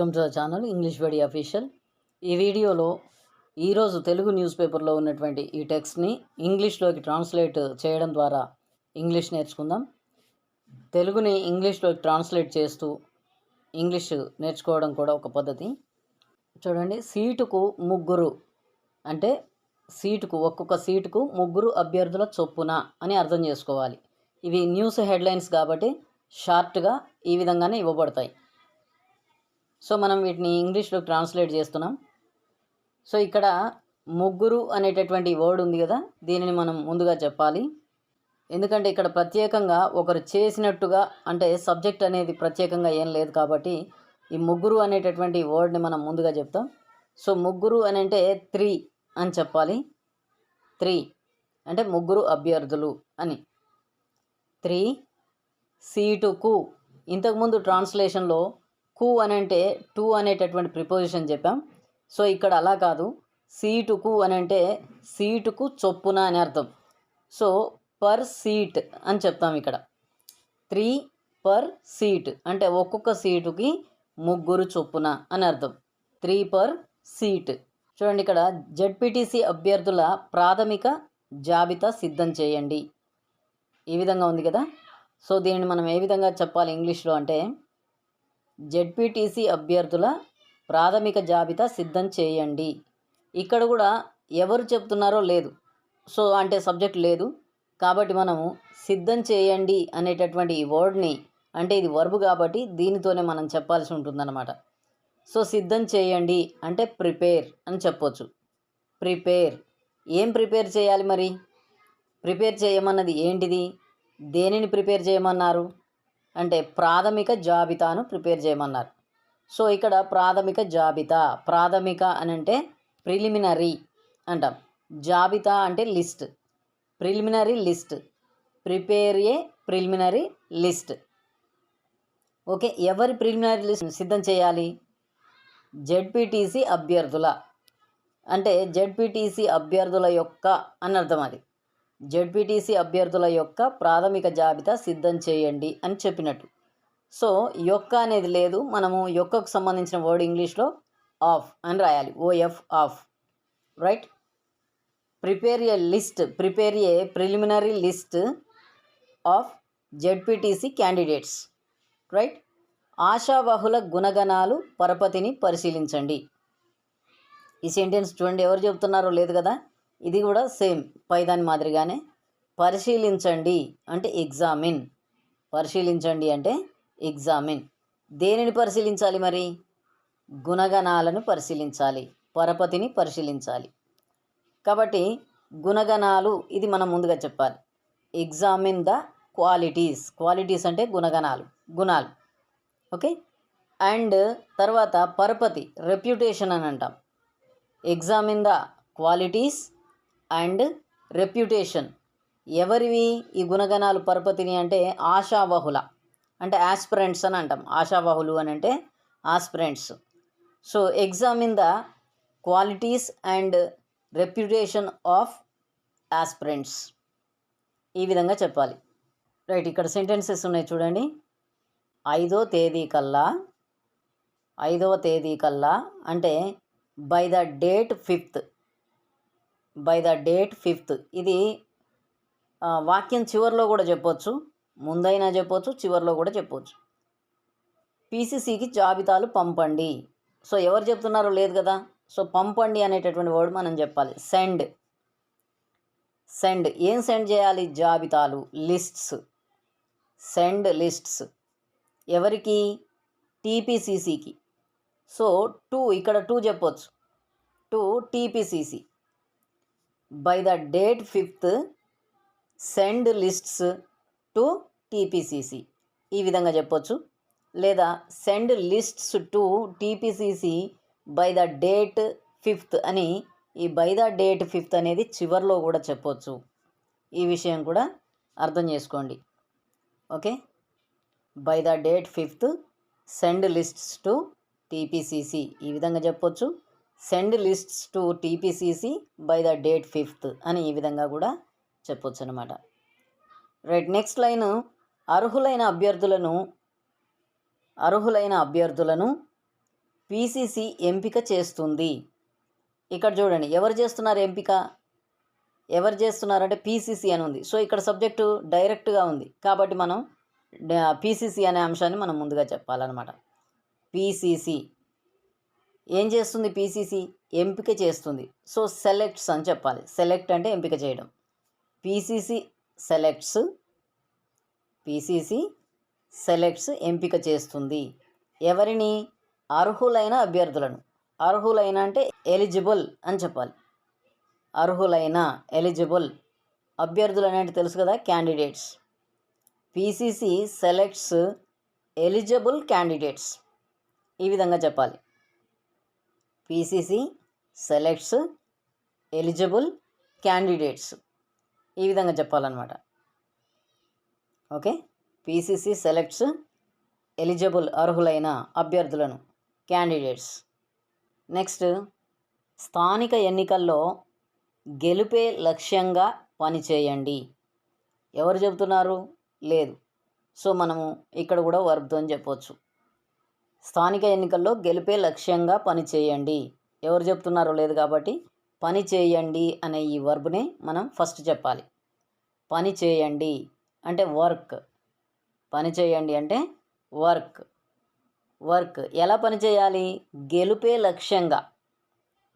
Welcome to the channel English బడి official. ఈ వీడియోలో ఈరోజు తెలుగు న్యూస్ పేపర్లో ఉన్నటువంటి ఈ టెక్స్ట్ని ఇంగ్లీష్లోకి ట్రాన్స్లేట్ చేయడం ద్వారా ఇంగ్లీష్ నేర్చుకుందాం. తెలుగుని ఇంగ్లీష్లోకి ట్రాన్స్లేట్ చేస్తూ ఇంగ్లీష్ నేర్చుకోవడం కూడా ఒక పద్ధతి. చూడండి, సీటుకు ముగ్గురు అంటే ఒక్కొక్క సీటుకు ముగ్గురు అభ్యర్థుల చొప్పున అని అర్థం చేసుకోవాలి. ఇవి న్యూస్ హెడ్లైన్స్ కాబట్టి షార్ట్గా ఈ విధంగానే ఇవ్వబడతాయి. సో మనం వీటిని ఇంగ్లీష్లో ట్రాన్స్లేట్ చేస్తున్నాం. సో ఇక్కడ ముగ్గురు అనేటటువంటి వర్డ్ ఉంది కదా, దీనిని మనం ముందుగా చెప్పాలి. ఎందుకంటే ఇక్కడ ప్రత్యేకంగా ఒకరు చేసినట్టుగా అంటే సబ్జెక్ట్ అనేది ప్రత్యేకంగా ఏం లేదు కాబట్టి ఈ ముగ్గురు అనేటటువంటి వర్డ్ని మనం ముందుగా చెప్తాం. సో ముగ్గురు అని అంటే 3 అని చెప్పాలి. 3 అంటే ముగ్గురు అభ్యర్థులు అని. 3 సీటుకు, ఇంతకుముందు ట్రాన్స్లేషన్లో కు అని అంటే 2 అనేటటువంటి ప్రిపోజిషన్ చెప్పాం. సో ఇక్కడ అలా కాదు, సీటుకు అని అంటే సీటుకు చొప్పున అని అర్థం. సో పర్ సీట్ అని చెప్తాం ఇక్కడ. 3 పర్ సీట్ అంటే ఒక్కొక్క సీటుకి ముగ్గురు చొప్పున అని అర్థం. 3 పర్ సీట్. చూడండి, ఇక్కడ జెడ్పీటీసీ అభ్యర్థుల ప్రాథమిక జాబితా సిద్ధం చేయండి, ఈ విధంగా ఉంది కదా. సో దీనిని మనం ఏ విధంగా చెప్పాలి ఇంగ్లీష్లో అంటే జెడ్పీటీసీ అభ్యర్థుల ప్రాథమిక జాబితా సిద్ధం చేయండి. ఇక్కడ కూడా ఎవరు చెప్తున్నారో లేదు, సో అంటే సబ్జెక్ట్ లేదు కాబట్టి మనము సిద్ధం చేయండి అనేటటువంటి ఈ వర్డ్ని, అంటే ఇది వర్బ్ కాబట్టి దీనితోనే మనం చెప్పాల్సి ఉంటుందన్నమాట. సో సిద్ధం చేయండి అంటే ప్రిపేర్ అని చెప్పొచ్చు. ప్రిపేర్, ఏం ప్రిపేర్ చేయాలి మరి? ప్రిపేర్ చేయమన్నది ఏంటిది? దేనిని ప్రిపేర్ చేయమన్నారు అంటే ప్రాథమిక జాబితాను ప్రిపేర్ చేయమన్నారు. సో ఇక్కడ ప్రాథమిక జాబితా, ప్రాథమిక అని అంటే ప్రిలిమినరీ అంటాం, జాబితా అంటే list, preliminary list. Prepare a preliminary list. Okay, ఎవరి ప్రిలిమినరీ లిస్ట్ సిద్ధం చేయాలి? జెడ్పీటీసీ అభ్యర్థుల అంటే జెడ్పీటీసీ అభ్యర్థుల యొక్క అని అర్థం. అది జెడ్పీటీసీ అభ్యర్థుల యొక్క ప్రాథమిక జాబితా సిద్ధం చేయండి అని చెప్పినట్టు. సో యొక్క అనేది లేదు, మనము యొక్కకు సంబంధించిన వర్డ్ ఇంగ్లీష్లో ఆఫ్ అని రాయాలి, O F of, right. Prepare a list, prepare a preliminary list of ZPTC candidates, right. ఆశావహుల గుణగణాలు పరపతిని పరిశీలించండి. ఈ సెంటెన్స్ చూడండి, ఎవరు చెప్తున్నారో లేదు కదా, ఇది కూడా సేమ్ పైదాని మాదిరిగానే. పరిశీలించండి అంటే ఎగ్జామిన్, పరిశీలించండి అంటే ఎగ్జామిన్. దేనిని పరిశీలించాలి మరి? గుణగణాలను పరిశీలించాలి, పరపతిని పరిశీలించాలి. కాబట్టి గుణగణాలు ఇది మనం ముందుగా చెప్పాలి. ఎగ్జామిన్ ద క్వాలిటీస్, క్వాలిటీస్ అంటే గుణగణాలు, గుణాలు. ఓకే, అండ్ తర్వాత పరపతి, రెప్యుటేషన్ అని అంటాం. Examine the qualities and reputation. ఎవరివి ఈ గుణగణాలు పరపతిని అంటే ఆశావహుల అంటే ఆస్పిరెంట్స్ అని అంటాం. ఆశావహులు అని అంటే aspirants. So examine the qualities and reputation of aspirants, ఈ విధంగా చెప్పాలి, రైట్. ఇక్కడ సెంటెన్సెస్ ఉన్నాయి చూడండి. 5వ తేదీ కల్లా అంటే by the date 5th, by the date 5th. ఇది వాక్యం చివరిలో కూడా చెప్పొచ్చు, ముందైనా చెప్పొచ్చు, చివరిలో కూడా చెప్పొచ్చు. పీసీసీకి జాబితాలు పంపండి. సో ఎవరు చెప్తున్నారో లేదు కదా, సో పంపండి అనేటటువంటి వర్డ్ మనం చెప్పాలి. Send, send. ఏం సెండ్ చేయాలి? జాబితాలు, లిస్ట్స్. సెండ్ లిస్ట్స్ ఎవరికి? టీపీసీసీకి. సో 2 ఇక్కడ 2 చెప్పొచ్చు, to TPCC. By the date 5th send lists to TPCC, ఈ విధంగా చెప్పొచ్చు. లేదా send lists to TPCC by the date 5th అని, ఈ బై ద డేట్ 5th అనేది చివరిలో కూడా చెప్పొచ్చు. ఈ విషయం కూడా అర్థం చేసుకోండి. Okay, by the date 5th send lists to TPCC, ఈ విధంగా చెప్పొచ్చు. Send lists to TPCC by the date 5th అని ఈ విధంగా కూడా చెప్పొచ్చు అనమాట, రైట్. నెక్స్ట్ లైన్, అర్హులైన అభ్యర్థులను పీసీసీ ఎంపిక చేస్తుంది. ఇక్కడ చూడండి, ఎవరు చేస్తున్నారు ఎంపిక? ఎవరు చేస్తున్నారంటే పీసీసీ అని ఉంది. సో ఇక్కడ సబ్జెక్టు డైరెక్ట్గా ఉంది కాబట్టి మనం పీసీసీ అనే అంశాన్ని మనం ముందుగా చెప్పాలన్నమాట. పీసీసీ ఏం చేస్తుంది? పీసీసీ ఎంపిక చేస్తుంది. సో సెలెక్ట్స్ అని చెప్పాలి. సెలెక్ట్ అంటే ఎంపిక చేయడం. పీసీసీ సెలెక్ట్స్ ఎంపిక చేస్తుంది. ఎవరిని? అర్హులైన అభ్యర్థులను. అర్హులైన అంటే ఎలిజిబుల్ అని చెప్పాలి. అర్హులైన, ఎలిజిబుల్. అభ్యర్థులు అనేది తెలుసు కదా, candidates. PCC selects eligible candidates. ఈ విధంగా చెప్పాలి. PCC selects eligible candidates. ఈ విధంగా చెప్పాలన్నమాట. ఓకే. పీసీసీ సెలెక్ట్స్ ఎలిజిబుల్, అర్హులైన అభ్యర్థులను, క్యాండిడేట్స్. నెక్స్ట్, స్థానిక ఎన్నికల్లో గెలుపే లక్ష్యంగా పనిచేయండి. ఎవరు చెబుతున్నారు? లేదు. సో మనము ఇక్కడ కూడా వర్బ్తో అని చెప్పవచ్చు. స్థానిక ఎన్నికల్లో గెలుపే లక్ష్యంగా పనిచేయండి. ఎవరు చెప్తున్నారో లేదు కాబట్టి పని చేయండి అనే ఈ వర్బ్ని మనం ఫస్ట్ చెప్పాలి. పని చేయండి అంటే వర్క్. పని చేయండి అంటే వర్క్. ఎలా పని చేయాలి? గెలుపే లక్ష్యంగా,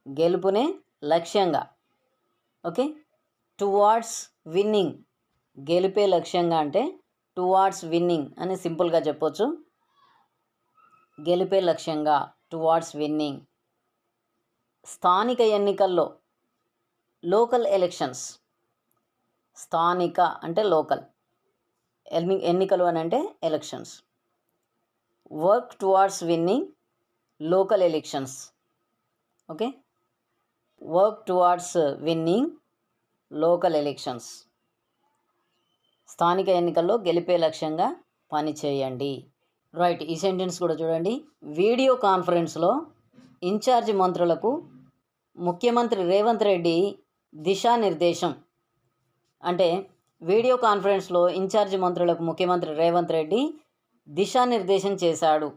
గెలుపునే లక్ష్యంగా. ఓకే. Towards winnowing. గెలుపే లక్ష్యంగా అంటే టువార్డ్స్ విన్నింగ్ అని సింపుల్గా చెప్పొచ్చు. గెలుపే లక్ష్యంగా, టువార్డ్స్ విన్నింగ్. స్థానిక ఎన్నికల్లో, లోకల్ ఎలక్షన్స్. స్థానిక అంటే లోకల్, ఎన్నికలు అని అంటే elections. Work towards winnowing local elections. Okay. Work towards winnowing local elections. స్థానిక ఎన్నికల్లో గెలిపే లక్ష్యంగా పని చేయండి. రైట్. ఈ సెంటెన్స్ కూడా చూడండి. వీడియో కాన్ఫరెన్స్లో ఇన్ఛార్జి మంత్రులకు ముఖ్యమంత్రి రేవంత్ రెడ్డి దిశానిర్దేశం. అంటే వీడియో కాన్ఫరెన్స్లో ఇన్ఛార్జి మంత్రులకు ముఖ్యమంత్రి రేవంత్ రెడ్డి దిశానిర్దేశం చేశాడు,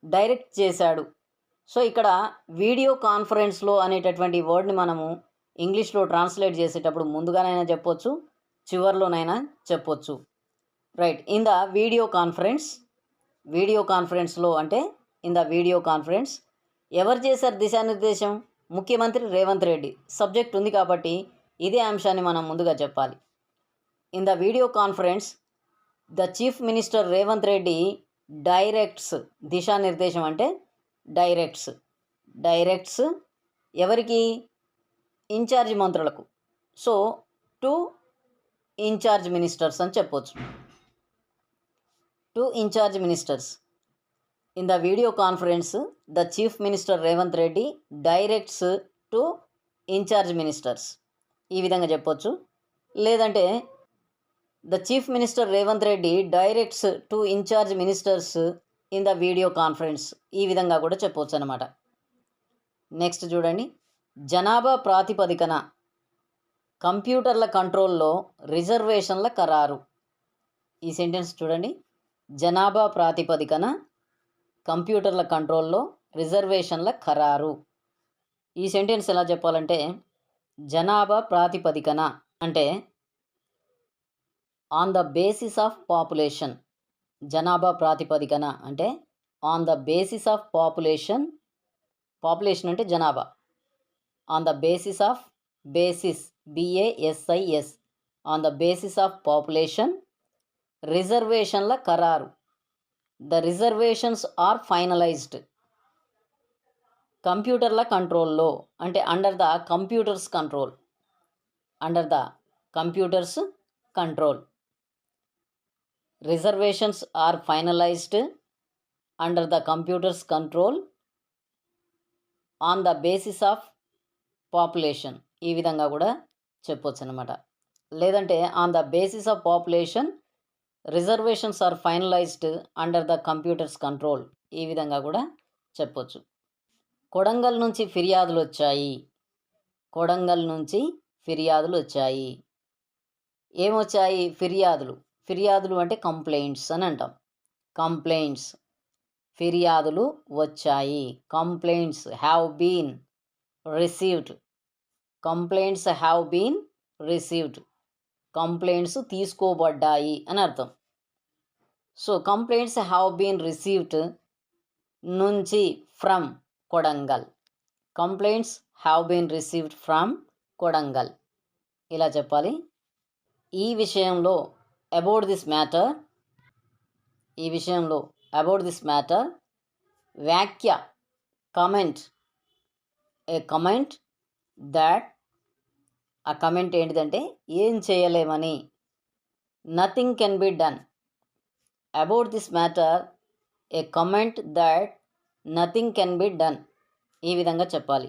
డైరెక్ట్ చేశాడు. సో ఇక్కడ వీడియో కాన్ఫరెన్స్లో అనేటటువంటి వర్డ్ని మనము ఇంగ్లీష్లో ట్రాన్స్లేట్ చేసేటప్పుడు ముందుగానైనా చెప్పొచ్చు, చివరిలోనైనా చెప్పొచ్చు. రైట్. ఇన్ ద వీడియో కాన్ఫరెన్స్లో అంటే ఇన్ ద వీడియో కాన్ఫరెన్స్ ఎవరు చేశారు దిశానిర్దేశం? ముఖ్యమంత్రి రేవంత్ రెడ్డి. సబ్జెక్ట్ ఉంది కాబట్టి ఇదే అంశాన్ని మనం ముందుగా చెప్పాలి. In the video conference the chief minister Revanth Reddy directs. దిశానిర్దేశం అంటే డైరెక్ట్స్ ఎవరికి? ఇన్ఛార్జ్ మంత్రులకు. సో టు ఇన్ఛార్జ్ మినిస్టర్స్ అని చెప్పొచ్చు. To incharge ministers. In the video conference the chief minister Revanth Reddy directs to incharge ministers. ఈ విధంగా చెప్పొచ్చు. లేదంటే the chief minister Revanth Reddy directs to incharge ministers in the video conference. ఈ విధంగా కూడా చెప్పవచ్చు అన్నమాట. నెక్స్ట్ చూడండి. జనాభా ప్రాతిపదికన కంప్యూటర్ల కంట్రోల్లో రిజర్వేషన్ల ఖరారు. ఈ సెంటెన్స్ చూడండి. జనాభా ప్రాతిపదికన కంప్యూటర్ల కంట్రోల్లో రిజర్వేషన్ల ఖరారు. ఈ సెంటెన్స్ ఎలా చెప్పాలంటే జనాభా ప్రాతిపదికన అంటే on the basis of population. జనాభా ప్రాతిపదికన అంటే on the basis of population. Population అంటే జనాభా. On the basis of, basis BASIS, on the basis of population రిజర్వేషన్ల ఖరారు. The reservations are finalised. కంప్యూటర్ల కంట్రోల్లో అంటే under the computers control. Under the computers control. Reservations are finalised under the computers control on the basis of population. ఈ విధంగా కూడా చెప్పొచ్చు అనమాట. లేదంటే on the basis of population reservations are finalised under the computers control. ఈ విధంగా కూడా చెప్పొచ్చు. కొడంగల్ నుంచి ఫిర్యాదులు వచ్చాయి. కొడంగల్ నుంచి ఫిర్యాదులు వచ్చాయి. ఏమొచ్చాయి? ఫిర్యాదులు. ఫిర్యాదులు అంటే కంప్లైంట్స్ అని అంటాం. కంప్లైంట్స్. ఫిర్యాదులు వచ్చాయి. Complaints have been received. Complaints have been received. Complaints తీసుకోబడ్డాయి అని అర్థం. So complaints have been received నుంచి from Kodangal. Complaints have been received from Kodangal ఇలా చెప్పాలి. ఈ విషయంలో అబౌట్ దిస్ మ్యాటర్, ఈ విషయంలో అబౌట్ దిస్ మ్యాటర్ వ్యాఖ్య కమెంట్, ఏ కమెంట్ దాట్, ఆ కమెంట్ ఏంటిదంటే ఏం చేయలేమని. Nothing can be done. About this matter a comment that nothing can be done. ఈ విధంగా చెప్పాలి.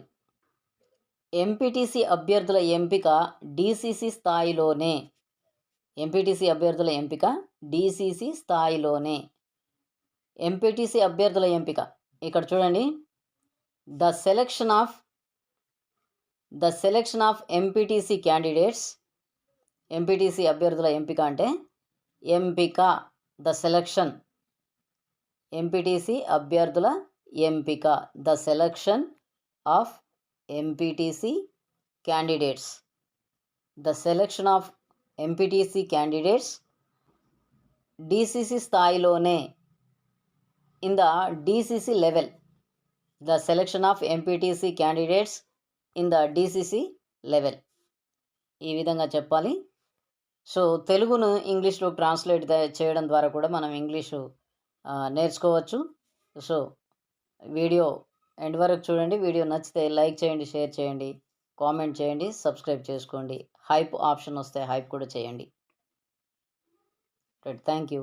ఎంపీటీసీ అభ్యర్థుల ఎంపిక డీసీసీ స్థాయిలోనే. ఎంపీటీసీ అభ్యర్థుల ఎంపిక డీసీసీ స్థాయిలోనే. ఎంపీటీసీ అభ్యర్థుల ఎంపిక ఇక్కడ చూడండి. The selection of MPTC candidates. MPTC అభ్యర్థుల ఎంపిక అంటే ఎంపిక, ద సెలెక్షన్. ఎంపీటీసీ అభ్యర్థుల ఎంపిక, the selection of MPTC candidates. The selection of MPTC candidates DCC స్థాయిలోనే. In the DCC level. The selection of MPTC candidates in the DCC level. ఈ విధంగా చెప్పాలి. సో తెలుగును ఇంగ్లీష్లో ట్రాన్స్లేట్ చేయడం ద్వారా కూడా మనం ఇంగ్లీషు నేర్చుకోవచ్చు. సో వీడియో ఎండ్ వరకు చూడండి. వీడియో నచ్చితే లైక్ చేయండి, షేర్ చేయండి, కామెంట్ చేయండి, సబ్స్క్రైబ్ చేసుకోండి. హైప్ ఆప్షన్ వస్తే హైప్ కూడా చేయండి. Thank you.